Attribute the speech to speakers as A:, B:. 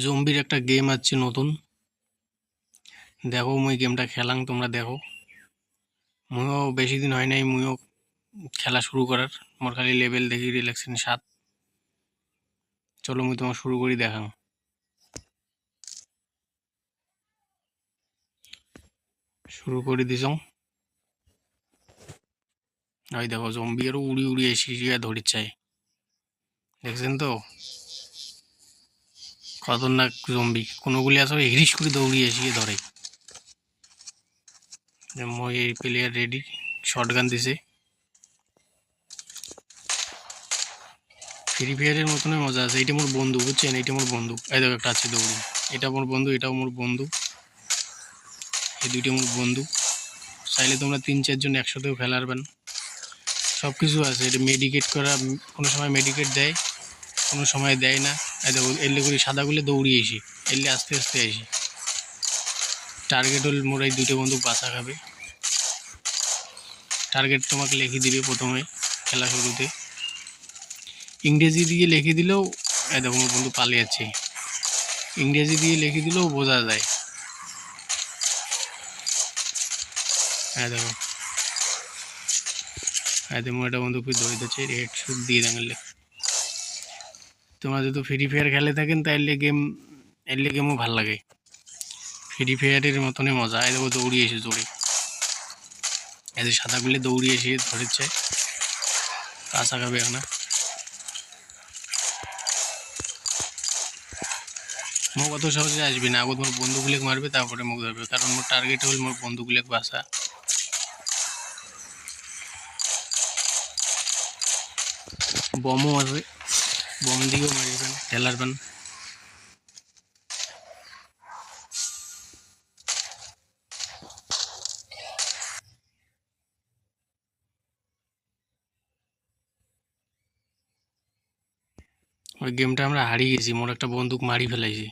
A: জম্বির একটা গেম আছে নতুন, দেখো মুই গেমটা খেলাং, তোমরা দেখো। মুইও বেশি দিন হয় নাই মুইও খেলা শুরু করার, মোর খালি লেভেল দেখি রিল্যাক্সিন 7। চলো মুই তোমার শুরু করি দেখাং। শুরু করে দিছ, ওই দেখো জম্বি আরো উড়ি উড়ি এসে ধরির চাই, দেখছেন তো খতরনাক জম্বি। কোনোগুলি আসলে হিরিস করে দৌড়িয়ে এসে ধরে। মই এই প্লেয়ার রেডি, শর্ট গান দিছে। ফ্রি ফায়ারের মতনই মজা আছে। এইটা মোর বন্ধু, বুঝছেন, এইটা মোর বন্ধু। এই দেখো একটা আছে দৌড়ি, এটা মোর বন্ধু, এটাও মোর বন্ধু, এই দুইটা মোর বন্ধু। চাইলে তোমরা 3-4 জন একসাথেও খেলা পারবেন, সব কিছু আছে। এটা মেডিকেট করা, কোনো সময় মেডিকেট দেয়, কোনো সময় দেয় না। এই দেখো এলে করে সাদাগুলো দৌড়িয়ে এসি, এলে আস্তে আস্তে আসি। টার্গেট হল মোর এই দুইটা বন্দুক বাঁচা খাবে। টার্গেট তোমাকে লিখে দিবে প্রথমে খেলা শুরুতে, ইংরেজি দিয়ে লিখে দিলেও এই দেখো মোর বন্ধু পালিয়ে যাচ্ছে, ইংরেজি দিয়ে লিখে দিলেও বোঝা যায়। হ্যাঁ দেখো, হ্যাঁ দেখো এটা বন্ধু খুব ধরে দিচ্ছে, রেড শুট দিয়ে দেখালে। তোমরা যদি ফ্রি ফায়ার খেলে থাকেন তাইলে এলে গেমও ভাল লাগে। ফ্রি ফায়ারের মতনই মজা। এই দেখো দৌড়িয়ে এসে জোরে, এই যে সাদাগুলো দৌড়িয়ে এসে ধরেছে, কাঁচা খাবে না। মুখ অত সহজে আসবে না, আগত মোর বন্ধুগুলো মারবে তারপরে মুখ ধরবে, কারণ মোর টার্গেট হল মোর বন্ধুগুলো বাঁচা। বমও আছে, বম দিয়েও মারিবেন, ঠেলারবেন। ওই গেমটা আমরা হারিয়ে গেছি, মোর একটা বন্দুক মারি ফেলাইছি।